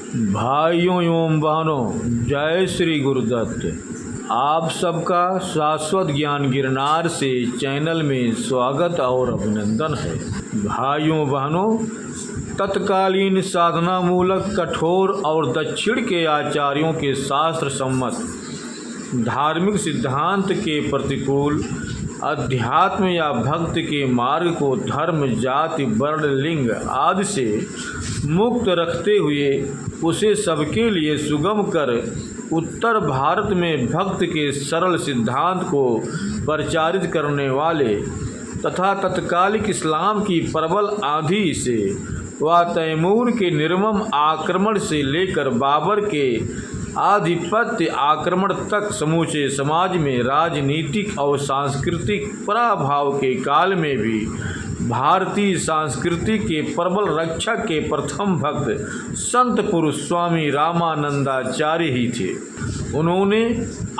भाइयों एवं बहनों, जय श्री गुरुदत्त। आप सबका शाश्वत ज्ञान गिरनार से चैनल में स्वागत और अभिनंदन है। भाइयों बहनों, तत्कालीन साधना मूलक कठोर और दक्षिण के आचार्यों के शास्त्र सम्मत धार्मिक सिद्धांत के प्रतिकूल अध्यात्म या भक्ति के मार्ग को धर्म, जाति, वर्ण, लिंग आदि से मुक्त रखते हुए उसे सबके लिए सुगम कर उत्तर भारत में भक्ति के सरल सिद्धांत को प्रचारित करने वाले तथा तत्कालिक इस्लाम की प्रबल आंधी से व तैमूर के निर्मम आक्रमण से लेकर बाबर के आधिपत्य आक्रमण तक समूचे समाज में राजनीतिक और सांस्कृतिक पराभाव के काल में भी भारतीय संस्कृति के प्रबल रक्षक के प्रथम भक्त संत पुरुष स्वामी रामानंदाचार्य ही थे। उन्होंने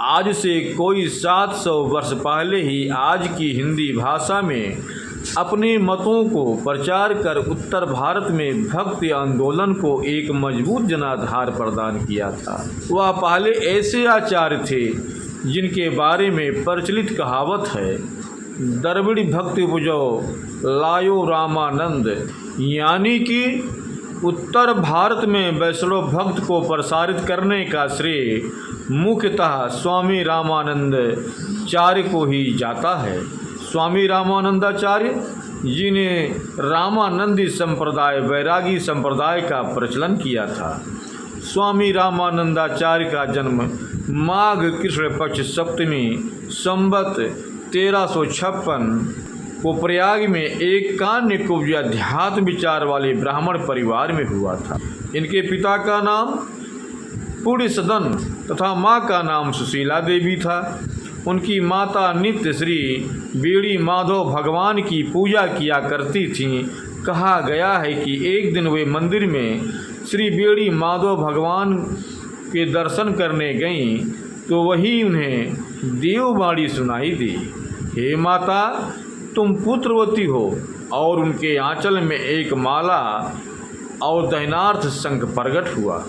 आज से कोई 700 वर्ष पहले ही आज की हिंदी भाषा में अपने मतों को प्रचार कर उत्तर भारत में भक्ति आंदोलन को एक मजबूत जनाधार प्रदान किया था। वह पहले ऐसे आचार्य थे जिनके बारे में प्रचलित कहावत है, द्रविड़ भक्ति बुझो लायो रामानंद, यानी कि उत्तर भारत में वैष्णव भक्त को प्रसारित करने का श्रेय मुख्यतः स्वामी रामानंदाचार्य को ही जाता है। स्वामी रामानंदाचार्य जी ने रामानंदी संप्रदाय वैरागी संप्रदाय का प्रचलन किया था। स्वामी रामानंदाचार्य का जन्म माघ कृष्ण पक्ष सप्तमी संवत 1356 को प्रयाग में एक कान्य कुब्ज अध्यात्म विचार वाले ब्राह्मण परिवार में हुआ था। इनके पिता का नाम पुण्य सदन तथा माँ का नाम सुशीला देवी था। उनकी माता नित्य श्री बेड़ी माधव भगवान की पूजा किया करती थीं। कहा गया है कि एक दिन वे मंदिर में श्री बेड़ी माधव भगवान के दर्शन करने गईं तो वही उन्हें देववाणी सुनाई दी, हे माता, तुम पुत्रवती हो। और उनके आंचल में एक माला और दहनार्थ शंख प्रकट हुआ।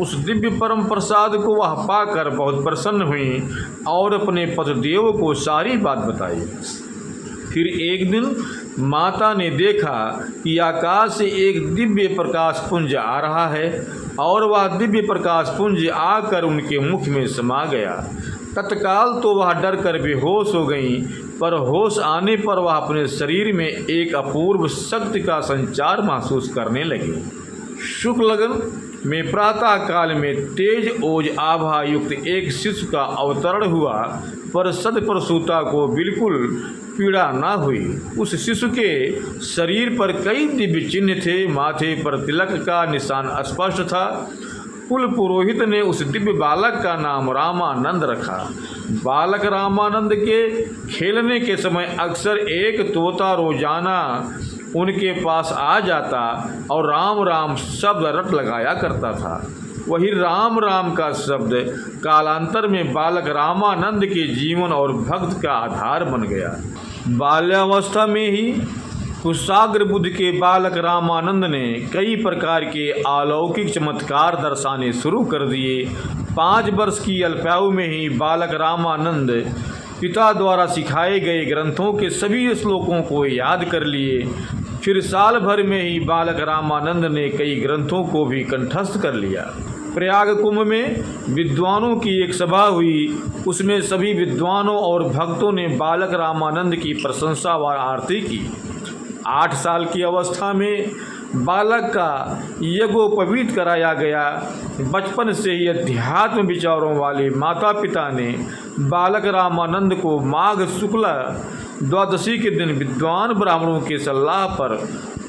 उस दिव्य परम प्रसाद को वह पाकर बहुत प्रसन्न हुई और अपने पतिदेव को सारी बात बताई। फिर एक दिन माता ने देखा कि आकाश से एक दिव्य प्रकाश पुंज आ रहा है और वह दिव्य प्रकाश पुंज आकर उनके मुख में समा गया। तत्काल तो वह डर कर बेहोश हो गई, पर होश आने पर वह अपने शरीर में एक अपूर्व शक्ति का संचार महसूस करने लगी। शुक्ल लगन में प्रातः काल में तेज ओज आभा युक्त एक शिशु का अवतरण हुआ, पर सदप्रसूता को बिल्कुल पीड़ा न हुई। उस शिशु के शरीर पर कई दिव्य चिन्ह थे। माथे पर तिलक का निशान स्पष्ट था। कुल पुरोहित ने उस दिव्य बालक का नाम रामानंद रखा। बालक रामानंद के खेलने के समय अक्सर एक तोता रोजाना उनके पास आ जाता और राम राम शब्द रट लगाया करता था। वही राम राम का शब्द कालांतर में बालक रामानंद के जीवन और भक्त का आधार बन गया। बाल्यावस्था में ही कुशाग्र बुद्ध के बालक रामानंद ने कई प्रकार के अलौकिक चमत्कार दर्शाने शुरू कर दिए। 5 वर्ष की अल्पायु में ही बालक रामानंद पिता द्वारा सिखाए गए ग्रंथों के सभी श्लोकों को याद कर लिए। फिर साल भर में ही बालक रामानंद ने कई ग्रंथों को भी कंठस्थ कर लिया। प्रयाग कुंभ में विद्वानों की एक सभा हुई। उसमें सभी विद्वानों और भक्तों ने बालक रामानंद की प्रशंसा व आरती की। 8 साल की अवस्था में बालक का यज्ञोपवीत कराया गया। बचपन से ही अध्यात्म विचारों वाले माता पिता ने बालक रामानंद को माघ शुक्ल द्वादशी के दिन विद्वान ब्राह्मणों के सलाह पर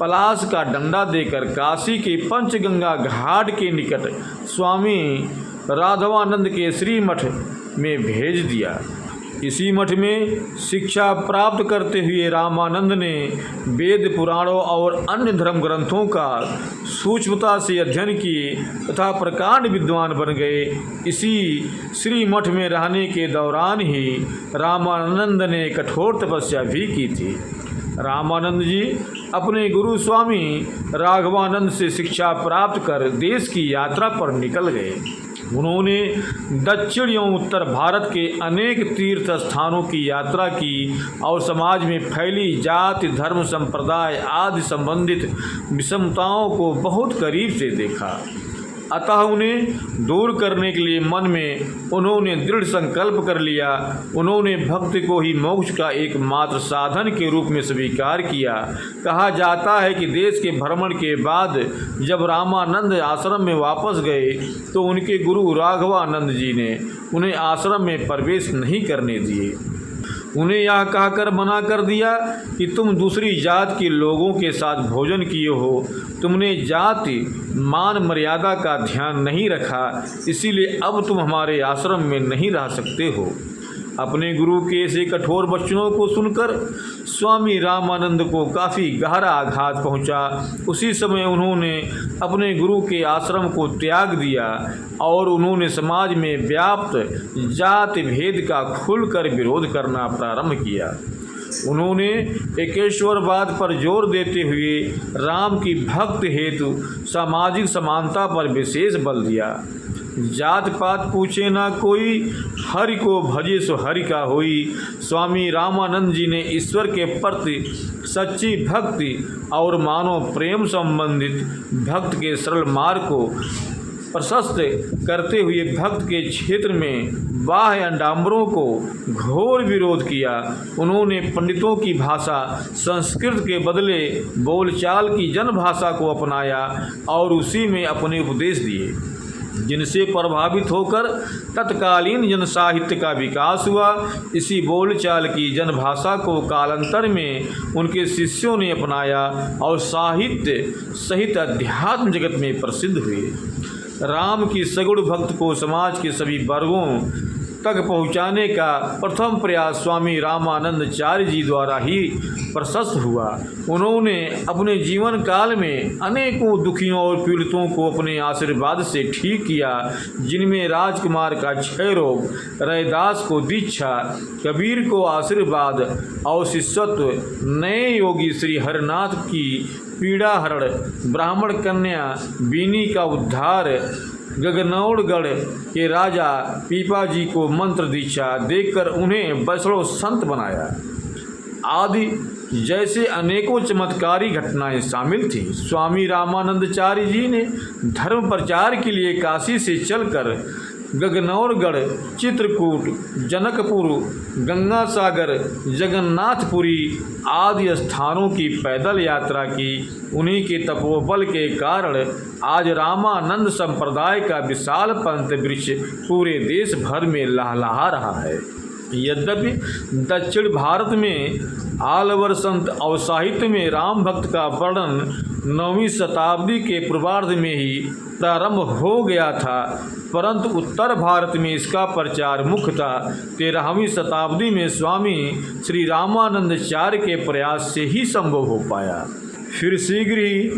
पलाश का डंडा देकर काशी के पंचगंगा घाट के निकट स्वामी राघवानंद के श्री मठ में भेज दिया। इसी मठ में शिक्षा प्राप्त करते हुए रामानंद ने वेद पुराणों और अन्य धर्म ग्रंथों का सूक्ष्मता से अध्ययन किए तथा प्रकांड विद्वान बन गए। इसी श्री मठ में रहने के दौरान ही रामानंद ने कठोर तपस्या भी की थी। रामानंद जी अपने गुरु स्वामी राघवानंद से शिक्षा प्राप्त कर देश की यात्रा पर निकल गए। उन्होंने दक्षिण एवं उत्तर भारत के अनेक तीर्थ स्थानों की यात्रा की और समाज में फैली जाति, धर्म, संप्रदाय आदि संबंधित विषमताओं को बहुत करीब से देखा। अतः उन्हें दूर करने के लिए मन में उन्होंने दृढ़ संकल्प कर लिया। उन्होंने भक्ति को ही मोक्ष का एकमात्र साधन के रूप में स्वीकार किया। कहा जाता है कि देश के भ्रमण के बाद जब रामानंद आश्रम में वापस गए तो उनके गुरु राघवानंद जी ने उन्हें आश्रम में प्रवेश नहीं करने दिए। उन्हें यह कहकर मना कर दिया कि तुम दूसरी जात के लोगों के साथ भोजन किए हो, तुमने जाति मान मर्यादा का ध्यान नहीं रखा, इसीलिए अब तुम हमारे आश्रम में नहीं रह सकते हो। अपने गुरु के ऐसे कठोर वचनों को सुनकर स्वामी रामानंद को काफ़ी गहरा आघात पहुंचा। उसी समय उन्होंने अपने गुरु के आश्रम को त्याग दिया और उन्होंने समाज में व्याप्त जाति भेद का खुलकर विरोध करना प्रारंभ किया। उन्होंने एकेश्वरवाद पर जोर देते हुए राम की भक्ति हेतु सामाजिक समानता पर विशेष बल दिया। जात पात पूछे ना कोई, हरि को भजे सो हरि का होई। स्वामी रामानंद जी ने ईश्वर के प्रति सच्ची भक्ति और मानव प्रेम संबंधित भक्त के सरल मार्ग को प्रशस्त करते हुए भक्त के क्षेत्र में बाह्य अंडाम्बरों को घोर विरोध किया। उन्होंने पंडितों की भाषा संस्कृत के बदले बोलचाल की जनभाषा को अपनाया और उसी में अपने उपदेश दिए, जिनसे प्रभावित होकर तत्कालीन जन साहित्य का विकास हुआ। इसी बोलचाल की जनभाषा को कालांतर में उनके शिष्यों ने अपनाया और साहित्य सहित अध्यात्म जगत में प्रसिद्ध हुए। राम की सगुण भक्त को समाज के सभी वर्गों तक पहुँचाने का प्रथम प्रयास स्वामी रामानंदाचार्य जी द्वारा ही प्रशस्त हुआ। उन्होंने अपने जीवन काल में अनेकों दुखियों और पीड़ितों को अपने आशीर्वाद से ठीक किया, जिनमें राजकुमार का क्षय रोग, रैदास को दीक्षा, कबीर को आशीर्वाद और शिष्यत्व, नए योगी श्री हरनाथ की पीड़ाहरण, ब्राह्मण कन्या बीनी का उद्धार, गगनौड़गढ़ के राजा पीपाजी को मंत्र दीक्षा देकर उन्हें वैष्णव संत बनाया आदि जैसे अनेकों चमत्कारी घटनाएं शामिल थीं। स्वामी रामानंदाचार्य जी ने धर्म प्रचार के लिए काशी से चलकर गगनौरगढ़, चित्रकूट, जनकपुर, गंगा सागर, जगन्नाथपुरी आदि स्थानों की पैदल यात्रा की। उन्हीं के तपोबल के कारण आज रामानंद संप्रदाय का विशाल पंथ वृक्ष पूरे देश भर में लहलहा रहा है। यद्यपि दक्षिण भारत में आलवर संत और साहित्य में राम भक्त का वर्णन 9वीं शताब्दी के पूर्वार्ध में ही प्रारंभ हो गया था, परंतु उत्तर भारत में इसका प्रचार मुख्यतः 13वीं शताब्दी में स्वामी श्री रामानंदाचार्य के प्रयास से ही संभव हो पाया। फिर शीघ्र ही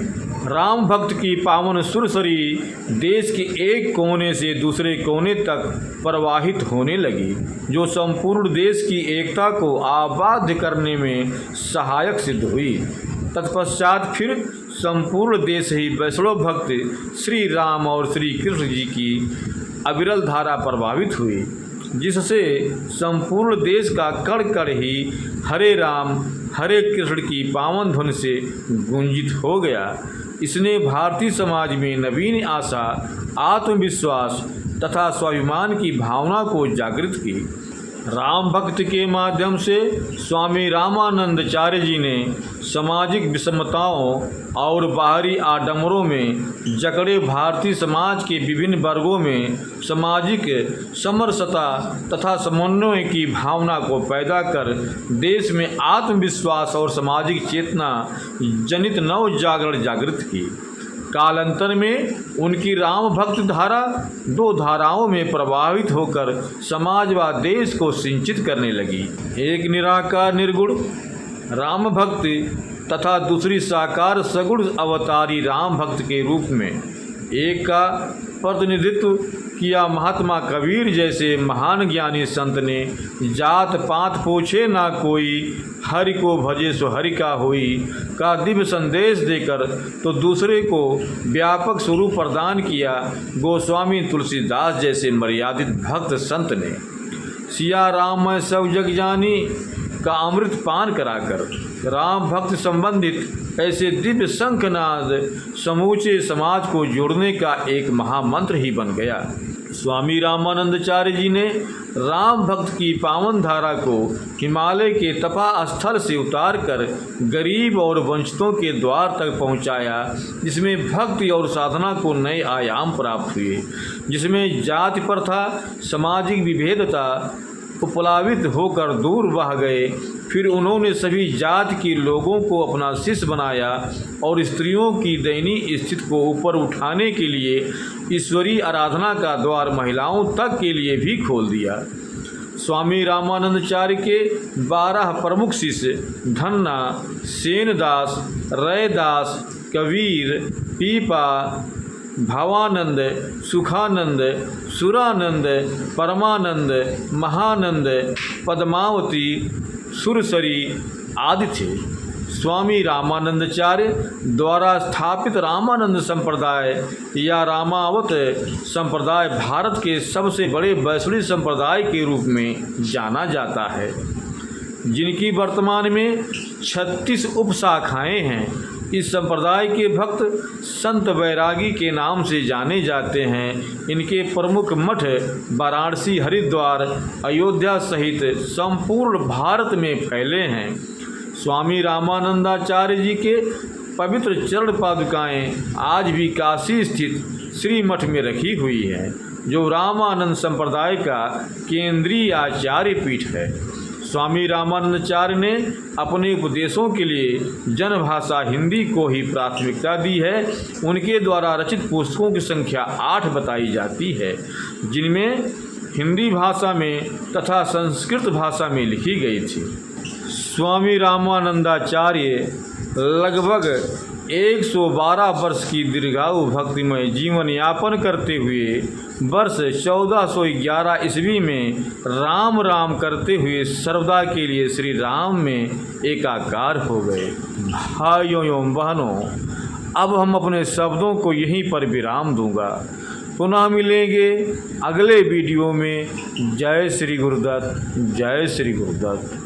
राम भक्त की पावन सुरसरी देश के एक कोने से दूसरे कोने तक प्रवाहित होने लगी, जो संपूर्ण देश की एकता को आबाद करने में सहायक सिद्ध हुई। तत्पश्चात फिर संपूर्ण देश ही वैष्णव भक्त श्री राम और श्री कृष्ण जी की अविरल धारा प्रभावित हुई, जिससे संपूर्ण देश का कण कण ही हरे राम हरे कृष्ण की पावन धुन से गुंजित हो गया। इसने भारतीय समाज में नवीन आशा, आत्मविश्वास तथा स्वाभिमान की भावना को जागृत की। राम भक्त के माध्यम से स्वामी रामानंदाचार्य जी ने सामाजिक विषमताओं और बाहरी आडंबरों में जकड़े भारतीय समाज के विभिन्न वर्गों में सामाजिक समरसता तथा समन्वय की भावना को पैदा कर देश में आत्मविश्वास और सामाजिक चेतना जनित नव जागरण जागृत की। कालांतर में उनकी राम भक्त धारा दो धाराओं में प्रभावित होकर समाज व देश को सिंचित करने लगी। एक निराकार निर्गुण राम भक्ति तथा दूसरी साकार सगुण अवतारी राम भक्त के रूप में एक का प्रतिनिधित्व किया महात्मा कबीर जैसे महान ज्ञानी संत ने। जात पात पूछे ना कोई, हरि को भजे सो हरि का होई का दिव्य संदेश देकर तो दूसरे को व्यापक स्वरूप प्रदान किया गोस्वामी तुलसीदास जैसे मर्यादित भक्त संत ने। सिया राम मैं सब जग जानी का अमृत पान कराकर राम भक्त संबंधित ऐसे दिव्य शंखनाद समूचे समाज को जोड़ने का एक महामंत्र ही बन गया। स्वामी रामानंदाचार्य जी ने राम भक्त की पावन धारा को हिमालय के तपा स्थल से उतारकर गरीब और वंचितों के द्वार तक पहुंचाया, जिसमें भक्ति और साधना को नए आयाम प्राप्त हुए, जिसमें जाति प्रथा सामाजिक विभेदता उपलावित होकर दूर बह गए। फिर उन्होंने सभी जाति के लोगों को अपना शिष्य बनाया और स्त्रियों की दयनीय स्थिति को ऊपर उठाने के लिए ईश्वरीय आराधना का द्वार महिलाओं तक के लिए भी खोल दिया। स्वामी रामानंदाचार्य के 12 प्रमुख शिष्य धन्ना, सेनदास, रैदास, कबीर, पीपा, भावानंद, सुखानंद, सुरानंद, परमानंद, महानंद, पद्मावती, सुरसरी आदि थे। स्वामी रामानंदाचार्य द्वारा स्थापित रामानंद संप्रदाय या रामावत संप्रदाय भारत के सबसे बड़े वैष्णव संप्रदाय के रूप में जाना जाता है, जिनकी वर्तमान में 36 उपशाखाएं हैं। इस संप्रदाय के भक्त संत वैरागी के नाम से जाने जाते हैं। इनके प्रमुख मठ वाराणसी, हरिद्वार, अयोध्या सहित संपूर्ण भारत में फैले हैं। स्वामी रामानंदाचार्य जी के पवित्र चरण पादुकाएं आज भी काशी स्थित श्री मठ में रखी हुई है, जो रामानंद संप्रदाय का केंद्रीय आचार्य पीठ है। स्वामी रामानंदाचार्य ने अपने उपदेशों के लिए जनभाषा हिंदी को ही प्राथमिकता दी है। उनके द्वारा रचित पुस्तकों की संख्या 8 बताई जाती है, जिनमें हिंदी भाषा में तथा संस्कृत भाषा में लिखी गई थी। स्वामी रामानंदाचार्य लगभग 112 वर्ष की दीर्घायु भक्तिमय जीवन यापन करते हुए वर्ष 1411 ईस्वी में राम राम करते हुए सर्वदा के लिए श्री राम में एकाकार हो गए। भाइयों एवं बहनों, अब हम अपने शब्दों को यहीं पर विराम दूंगा। पुनः मिलेंगे अगले वीडियो में। जय श्री गुरुदत्त, जय श्री गुरुदत्त।